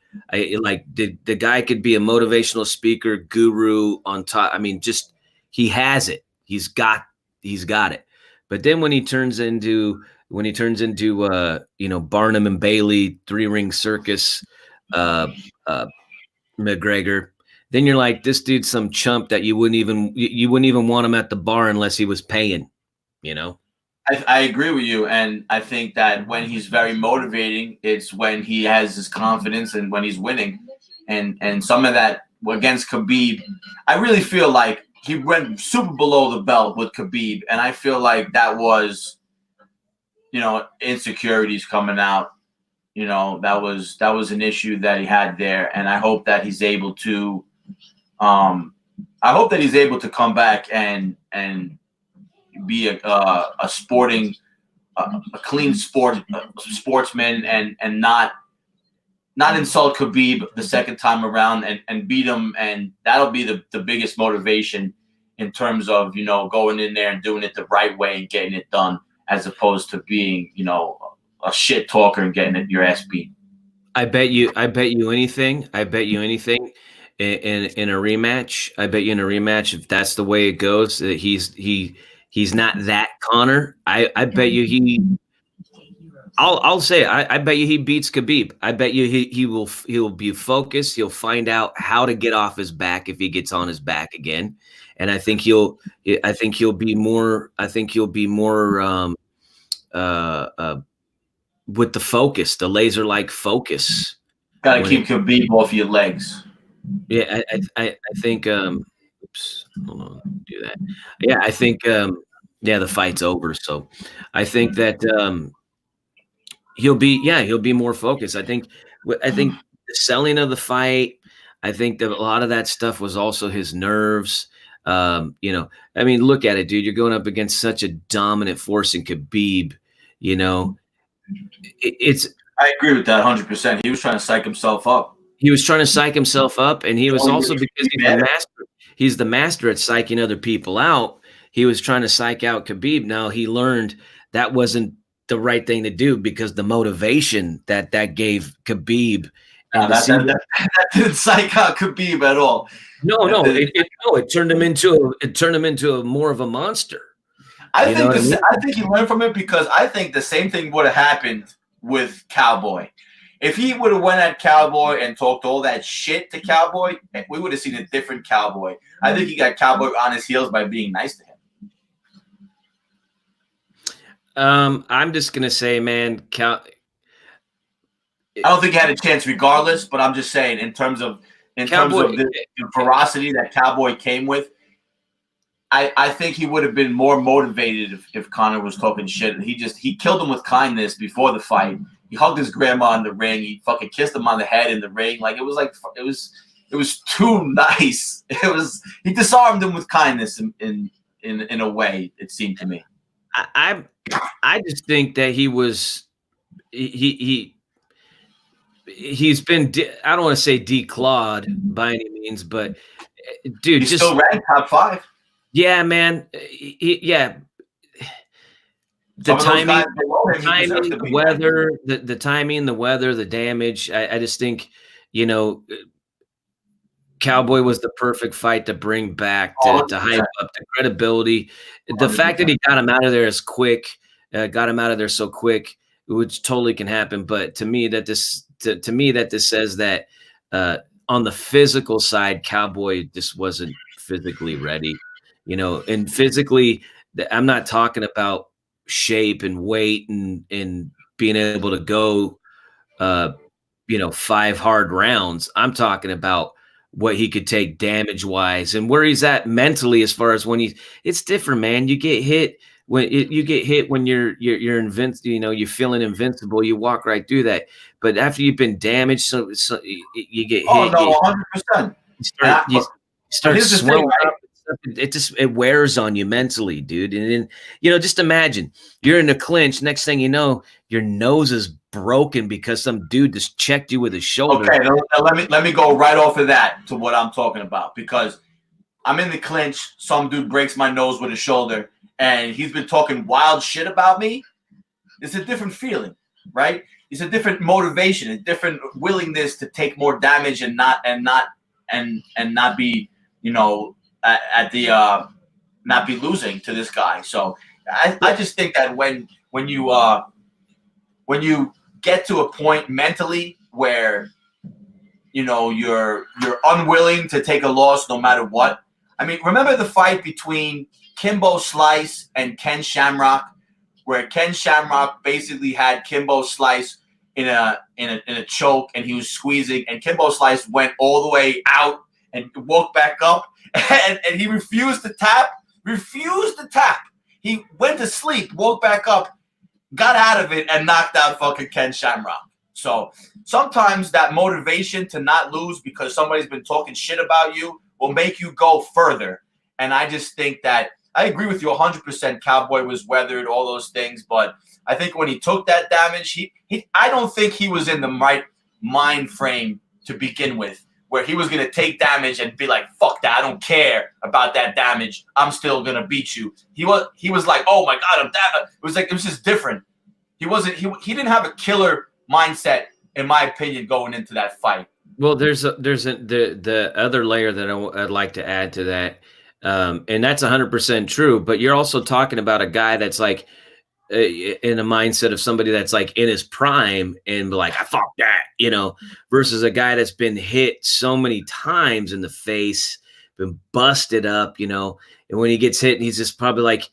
like the guy could be a motivational speaker, guru on top. I mean, just he has it. He's got it. But then when he turns into Barnum and Bailey, 3-ring circus, McGregor, then you're like, this dude's some chump that you wouldn't even want him at the bar unless he was paying, I agree with you. And I think that when he's very motivating, it's when he has his confidence and when he's winning. And some of that against Khabib, I really feel like he went super below the belt with Khabib. And I feel like that was, insecurities coming out. That was an issue that he had there. And I hope that he's able to come back and be a clean sportsman and not insult Khabib the second time around and beat him. And that'll be the biggest motivation in terms of, going in there and doing it the right way and getting it done, as opposed to being, a shit talker and getting your ass beat. I bet you anything. In a rematch, I bet you in a rematch, if that's the way it goes, that he's not that Conor. I bet you I'll say I bet you he beats Khabib. I bet you he'll be focused. He'll find out how to get off his back if he gets on his back again, and I think he'll be more with the focus, the laser-like focus. Got to keep Khabib off your legs. Yeah, I think. Oops, hold on, do that. Yeah, I think. The fight's over, so I think that he'll be more focused. I think the selling of the fight. I think that a lot of that stuff was also his nerves. I mean, look at it, dude. You're going up against such a dominant force in Khabib. I agree with that 100%. He was trying to psych himself up. And he was also, because he's the master at psyching other people out. He was trying to psych out Khabib. Now he learned that wasn't the right thing to do, because the motivation that gave Khabib. That didn't psych out Khabib at all. No, it turned him into a more of a monster. I think he learned from it, because I think the same thing would have happened with Cowboy. If he would have went at Cowboy and talked all that shit to Cowboy, we would have seen a different Cowboy. I think he got Cowboy on his heels by being nice to him. I'm just gonna say, man, I don't think he had a chance regardless, but I'm just saying in terms of the ferocity that Cowboy came with, I think he would have been more motivated if Conor was talking shit. He killed him with kindness before the fight. He hugged his grandma in the ring. He fucking kissed him on the head in the ring. Like, it was too nice. He disarmed him with kindness in a way, it seemed to me. I just think that he's been, I don't want to say declawed by any means, but dude, he's still ranked top 5. Yeah, man. the Some of those timing, guys below him, he deserves timing, to the be weather, the timing, the weather, the damage. I just think, you know, Cowboy was the perfect fight to bring back to 100%. hype up the credibility. The fact that he got him out of there as quick, got him out of there so quick, which totally can happen. But to me, that this says that on the physical side, Cowboy just wasn't physically ready, you know, and physically, I'm not talking about shape and weight and being able to go, you know, 5 hard rounds. I'm talking about what he could take damage wise and where he's at mentally, as far as when it's different, man. You get hit when you're invincible, you know, you're feeling invincible. You walk right through that. But after you've been damaged, so you get Oh hit. no, 100%. You start here's the thing, swelling right? up. It wears on you mentally, dude. And then, you know, just imagine you're in a clinch. Next thing you know, your nose is broken because some dude just checked you with his shoulder. Okay, now let me go right off of that to what I'm talking about, because I'm in the clinch. Some dude breaks my nose with his shoulder, and he's been talking wild shit about me. It's a different feeling, right? It's a different motivation, a different willingness to take more damage and not be, you know, at the not be losing to this guy. So I just think that when you get to a point mentally where, you know, you're unwilling to take a loss no matter what. I mean, remember the fight between Kimbo Slice and Ken Shamrock, where Ken Shamrock basically had Kimbo Slice in a choke, and he was squeezing, and Kimbo Slice went all the way out and woke back up, and he refused to tap. He went to sleep, woke back up, got out of it, and knocked out fucking Ken Shamrock. So sometimes that motivation to not lose because somebody's been talking shit about you will make you go further. And I just think that I agree with you 100%. Cowboy was weathered, all those things. But I think when he took that damage, I don't think he was in the right mind frame to begin with, where he was going to take damage and be like, fuck that, I don't care about that damage, I'm still going to beat you. He was like, oh my God, it was just different. He didn't have a killer mindset, in my opinion, going into that fight. Well, there's the other layer that I'd like to add to that, and that's 100% true. But you're also talking about a guy that's like in a mindset of somebody that's like in his prime and be like, I fuck that, you know, versus a guy that's been hit so many times in the face, been busted up, you know, and when he gets hit, he's just probably like,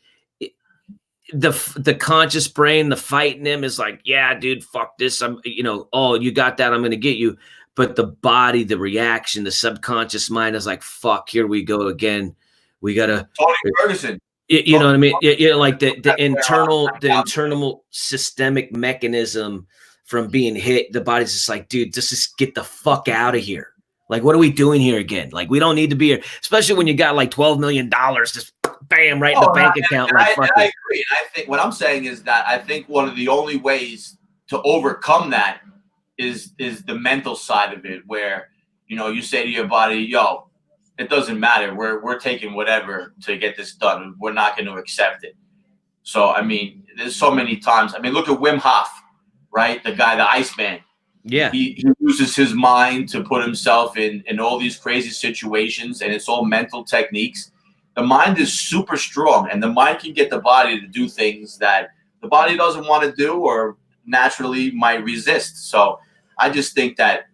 the conscious brain, the fight in him is like, yeah, dude, fuck this. I'm, you know, oh, you got that, I'm going to get you. But the body, the reaction, the subconscious mind is like, fuck, here we go again. We got to Tony Ferguson. You know what I mean? You know, like the internal systemic mechanism from being hit, the body's just like, dude, just get the fuck out of here. Like, what are we doing here again? Like, we don't need to be here, especially when you got like $12 million just bam right in the bank account. I agree. And I think what I'm saying is that I think one of the only ways to overcome that is the mental side of it, where, you know, you say to your body, yo, it doesn't matter. We're taking whatever to get this done. We're not going to accept it. So, I mean, there's so many times. I mean, look at Wim Hof, right? The guy, the Iceman. Yeah. He uses his mind to put himself in all these crazy situations, and it's all mental techniques. The mind is super strong, and the mind can get the body to do things that the body doesn't want to do or naturally might resist. So I just think that,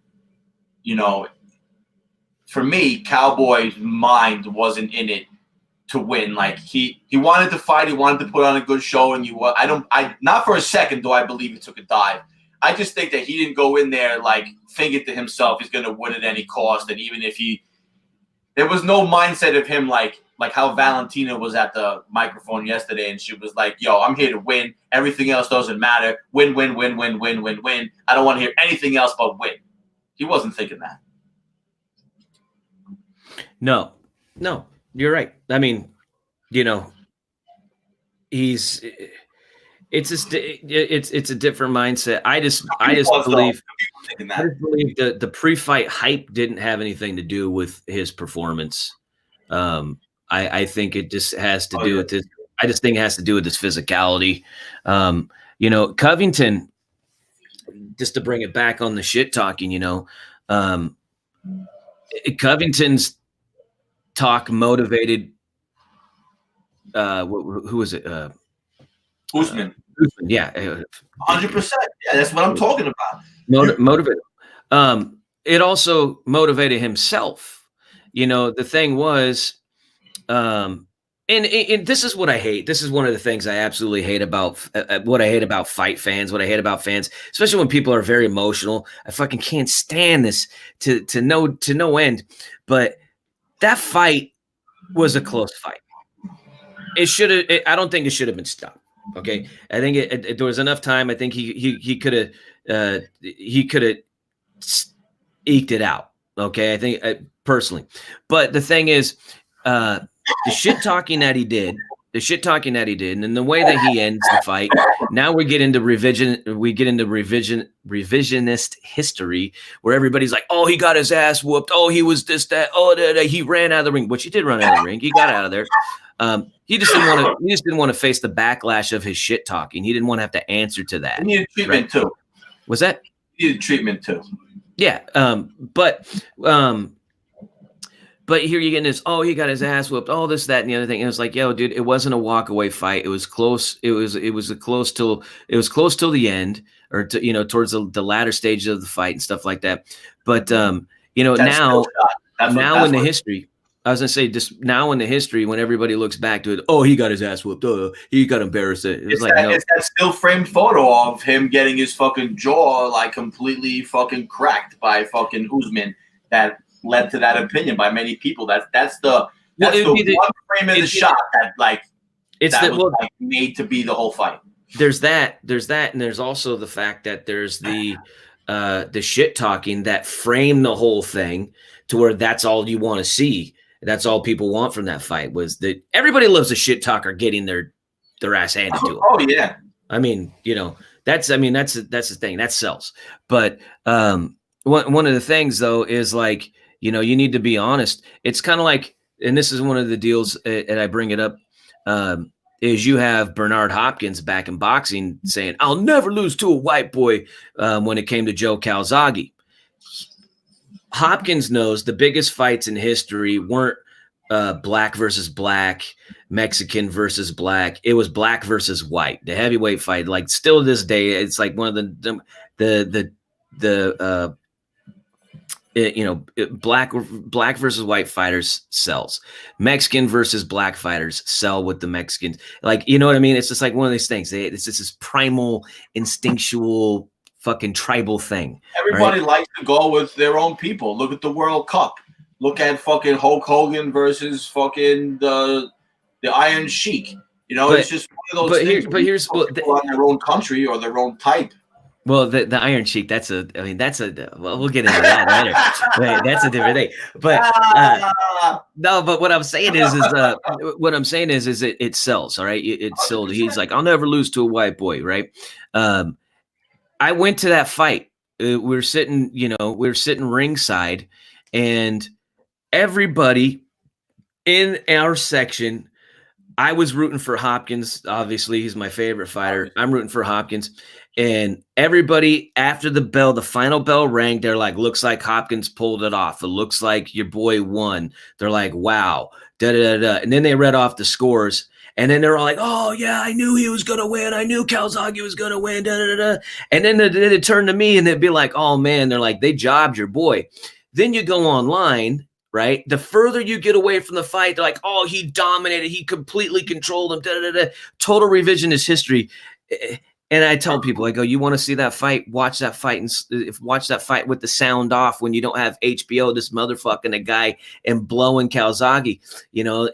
you know, for me, Cowboy's mind wasn't in it to win. Like he wanted to fight, he wanted to put on a good show, and not for a second do I believe he took a dive. I just think that he didn't go in there like thinking to himself he's going to win at any cost. And even if there was no mindset of him like how Valentina was at the microphone yesterday, and she was like, yo, I'm here to win. Everything else doesn't matter. Win, win, win, win, win, win, win. I don't want to hear anything else but win. He wasn't thinking that. No, you're right. I mean, you know, it's a different mindset. I just believe the pre-fight hype didn't have anything to do with his performance. I think it just has to do with I just think it has to do with his physicality. You know, Covington, just to bring it back on the shit talking, you know, Covington's talk motivated. Who was it? Usman. Yeah, 100%. Yeah, that's what I'm talking about. Motivated. It also motivated himself. You know, the thing was, and this is what I hate. This is one of the things I absolutely hate about what I hate about fight fans. What I hate about fans, especially when people are very emotional. I fucking can't stand this to no end. But that fight was a close fight. It should have. I don't think it should have been stopped. Okay, I think there was enough time. I think he could have eked it out. Okay, I think personally, but the thing is, the shit talking that he did, and then the way that he ends the fight. Now we get into revisionist history, where everybody's like, "Oh, he got his ass whooped. Oh, he was this, that. Oh, he ran out of the ring." Which he did run out of the ring. He got out of there. He just didn't want to face the backlash of his shit talking. He didn't want to have to answer to that. He needed treatment too. Was that? He needed treatment too. Yeah. But here you get this, oh, he got his ass whooped, all this, that, and the other thing. And it was like, yo, dude, it wasn't a walk away fight. It was close. It was close till the end, or to, you know, towards the latter stages of the fight and stuff like that. But you know, now in the history, I was gonna say, just now in the history, when everybody looks back to it, oh, he got his ass whooped. Oh, he got embarrassed. It's like, no. It's that still framed photo of him getting his fucking jaw like completely fucking cracked by fucking Usman that led to that opinion by many people. That's the one frame of the shot that like was like made to be the whole fight. There's that, and there's also the fact that there's the shit talking that framed the whole thing to where that's all you want to see. That's all people want from that fight, was that everybody loves a shit talker getting their ass handed to them. Oh yeah. I mean, you know, that's the thing that sells. But one of the things though is like, you know, you need to be honest. It's kind of like, and this is one of the deals, and I bring it up, is you have Bernard Hopkins back in boxing saying, "I'll never lose to a white boy," when it came to Joe Calzaghe. Hopkins knows the biggest fights in history weren't black versus black, Mexican versus black. It was black versus white. The heavyweight fight, like still to this day, it's like one of the black versus white fighters sells. Mexican versus black fighters sell with the Mexicans. Like, you know what I mean? It's just like one of these things. It's just this primal, instinctual, fucking tribal thing. Everybody likes to go with their own people. Look at the World Cup. Look at fucking Hulk Hogan versus fucking the Iron Sheik. You know, it's just one of those things. Here's on their own country or their own type. Well, the Iron Sheik, well, we'll get into that later. Right, that's a different thing. But no, but what I'm saying is it sells. All right, it sold. He's like, I'll never lose to a white boy. Right. I went to that fight. We were sitting ringside, and everybody in our section, I was rooting for Hopkins. Obviously, he's my favorite fighter. I'm rooting for Hopkins. And everybody, after the final bell rang, they're like, looks like Hopkins pulled it off. It looks like your boy won. They're like, wow. Da, da, da, da. And then they read off the scores. And then they're all like, oh, yeah, I knew he was going to win. I knew Calzaghe was going to win. Da, da, da, da. And then they'd turn to me and they'd be like, oh, man, they're like, they jobbed your boy. Then you go online, right? The further you get away from the fight, they're like, oh, he dominated. He completely controlled him. Da, da, da, da. Total revisionist history. And I tell people, I go, you want to see that fight? Watch that fight and watch that fight with the sound off when you don't have HBO, this motherfucking a guy and blowing Calzaghe. You know,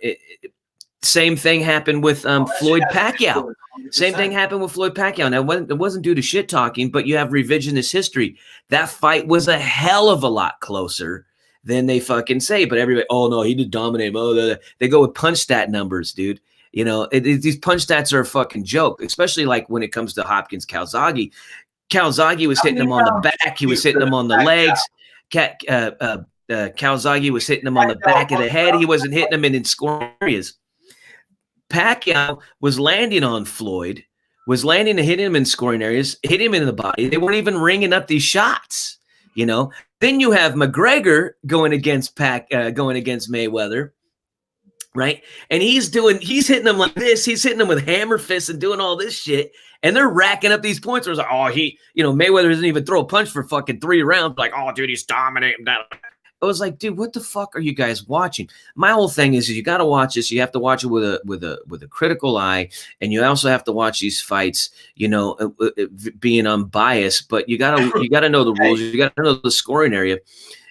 same thing happened with Floyd Pacquiao. Same thing happened with Floyd Pacquiao. Now, it wasn't due to shit talking, but you have revisionist history. That fight was a hell of a lot closer than they fucking say. But everybody, oh, no, he did dominate. Oh, they go with punch stat numbers, dude. You know, these punch stats are a fucking joke, especially like when it comes to Hopkins. Calzaghe was hitting him on the back. He was hitting him on the legs. Calzaghe was hitting him on the back of the head. He wasn't hitting him in scoring areas. Pacquiao was landing on Floyd, was landing to hit him in scoring areas, hit him in the body. They weren't even ringing up these shots, you know. Then you have McGregor going against Mayweather, right? And he's hitting them like this. He's hitting them with hammer fists and doing all this shit. And they're racking up these points. Where it's like, Mayweather doesn't even throw a punch for fucking 3 rounds. Like, oh, dude, he's dominating. I was like, dude, what the fuck are you guys watching? My whole thing is you got to watch this. You have to watch it with a critical eye, and you also have to watch these fights, being unbiased. But you gotta know the rules. You got to know the scoring area.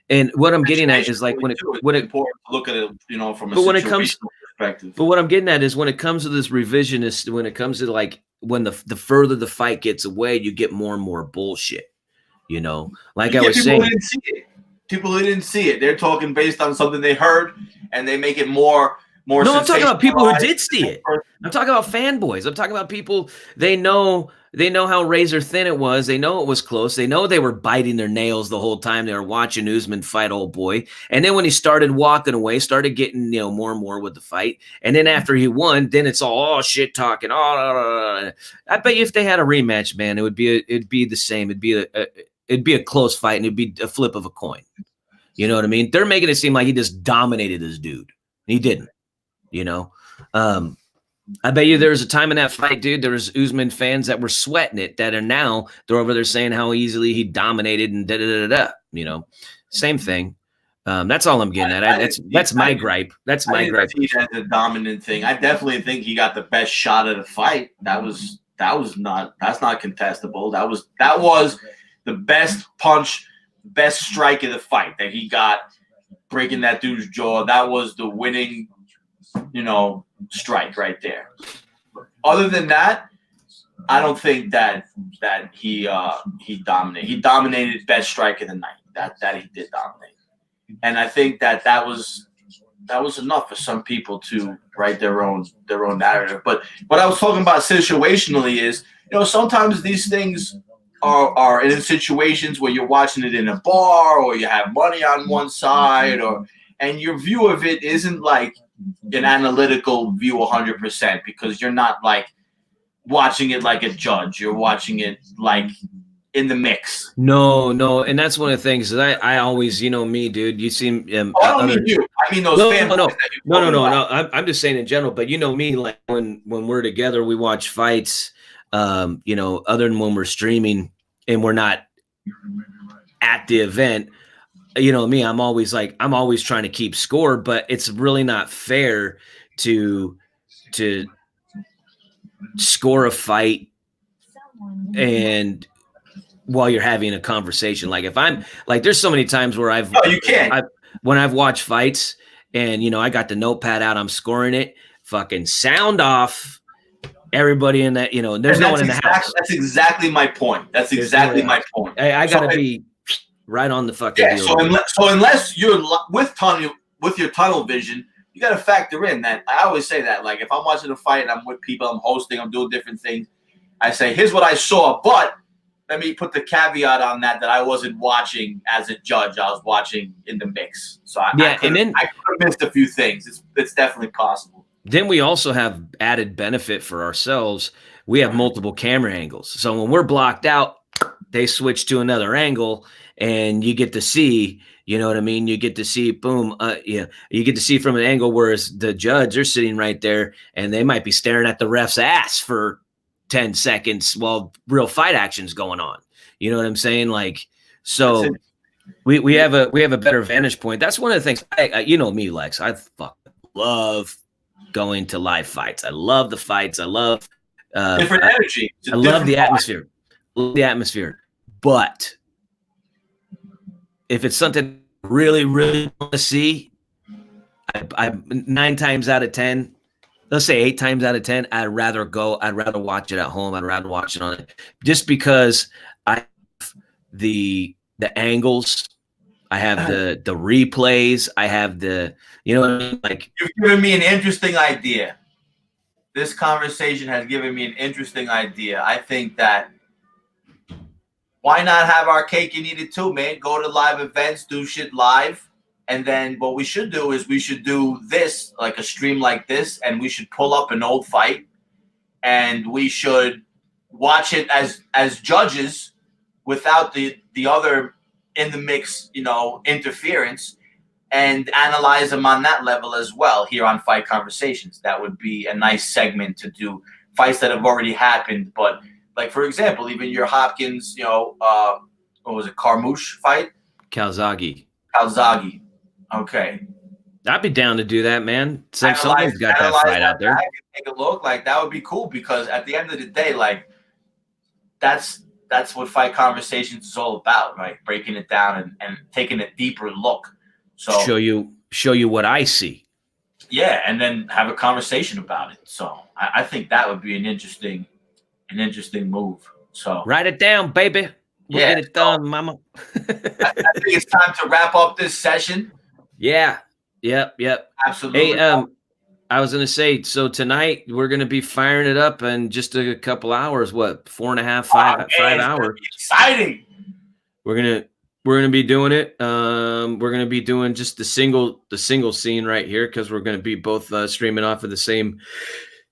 And what I'm getting at is like when it's important to look at it, from a situational perspective. But what I'm getting at is when it comes to this revisionist, when it comes to like when the further the fight gets away, you get more and more bullshit. Like I was saying. People who didn't see it, they're talking based on something they heard, and they make it more. No, I'm talking about people who did see it. I'm talking about fanboys. I'm talking about people. They know how razor thin it was. They know it was close. They know they were biting their nails the whole time they were watching Usman fight old boy. And then when he started walking away, started getting more and more with the fight. And then after he won, then it's all shit talking. I bet you if they had a rematch, man, it'd be the same. It'd be a close fight, and it'd be a flip of a coin. You know what I mean? They're making it seem like he just dominated this dude. He didn't. I bet you there was a time in that fight, dude, there was Usman fans that were sweating it that are now, they're over there saying how easily he dominated and da-da-da-da-da. Same thing. That's all I'm getting at. That's my gripe. That's my gripe. That's a dominant thing. I definitely think he got the best shot of the fight. That's not contestable. That was the best punch, best strike of the fight that he got, breaking that dude's jaw. That was the winning, strike right there. Other than that, I don't think that he dominated. He dominated best strike of the night. That he did dominate, and I think that was enough for some people to write their own narrative. But what I was talking about situationally is, sometimes these things are in situations where you're watching it in a bar, or you have money on one side, and your view of it isn't like an analytical view 100%, because you're not like watching it like a judge. You're watching it like in the mix. No, and that's one of the things that I always, me, dude. You seem. I don't mean you. I mean those fanboys. No. I'm just saying in general. But me, like when we're together, we watch fights. Other than when we're streaming and we're not at the event. Me, I'm always trying to keep score, but it's really not fair to score a fight and while you're having a conversation. Like if I'm like, there's so many times where when I've watched fights and, I got the notepad out, I'm scoring it, fucking sound off, everybody in that, there's no one in the house. That's exactly my point. That's exactly my point. I gotta be right on the fucking deal. So unless you're with your tunnel vision, you got to factor in that. I always say that, like, if I'm watching a fight and I'm with people, I'm hosting, I'm doing different things, I say, here's what I saw, but let me put the caveat on that I wasn't watching as a judge. I was watching in the mix. So I could have missed a few things. It's definitely possible. Then we also have added benefit for ourselves. We have multiple camera angles. So when we're blocked out, they switch to another angle, and you get to see, you know what I mean? You get to see, boom, you get to see from an angle, whereas the judge, they're sitting right there, and they might be staring at the ref's ass for 10 seconds while real fight action's going on. You know what I'm saying? Like, so we have a better vantage point. That's one of the things. Me, Lex. I fucking love going to live fights. I love the fights. I love different energy. I love the atmosphere. But if it's something I really, really want to see, I 9 times out of 10, let's say 8 times out of 10, I'd rather watch it at home. I'd rather watch it on it, just because I have the angles, I have the replays, I have the, you know what I mean? Like, you've given me an interesting idea. This conversation has given me an interesting idea. I think that why not have our cake and eat it too, man? Go to live events, do shit live, And then what we should do is we should do this, like a stream like this, and we should pull up an old fight, and we should watch it as judges without the other in the mix, interference, and analyze them on that level as well here on Fight Conversations. That would be a nice segment to do fights that have already happened. But like, for example, even your Hopkins, what was it, Carmouche fight? Calzaghe. Okay. I'd be down to do that, man. Someone's got that fight out there. Take a look. Like, that would be cool, because at the end of the day, like, that's what Fight Conversations is all about, right? Breaking it down and taking a deeper look. So show you what I see. Yeah, and then have a conversation about it. So I think that would be an interesting move. So write it down, baby. We'll get it done, mama. I think it's time to wrap up this session. Yeah. Yep. Absolutely. Hey, I was gonna say, so tonight we're gonna be firing it up in just a couple hours. What, 4.5, 5 hours? Exciting. We're gonna be doing it. We're gonna be doing just the single scene right here, because we're gonna be both streaming off of the same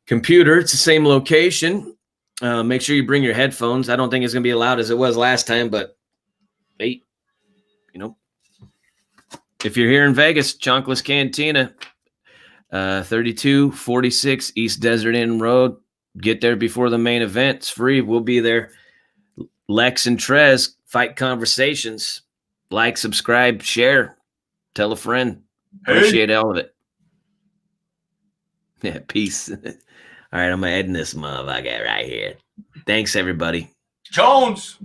computer. It's the same location. Make sure you bring your headphones. I don't think it's gonna be as loud as it was last time, but hey, if you're here in Vegas, Chonkless Cantina, 3246 East Desert Inn Road. Get there before the main event. It's free. We'll be there. Lex and Trez, Fight Conversations. Like, subscribe, share, tell a friend. Appreciate all of it. Yeah, peace. All right, I'm going to end this motherfucker right here. Thanks, everybody. Jones.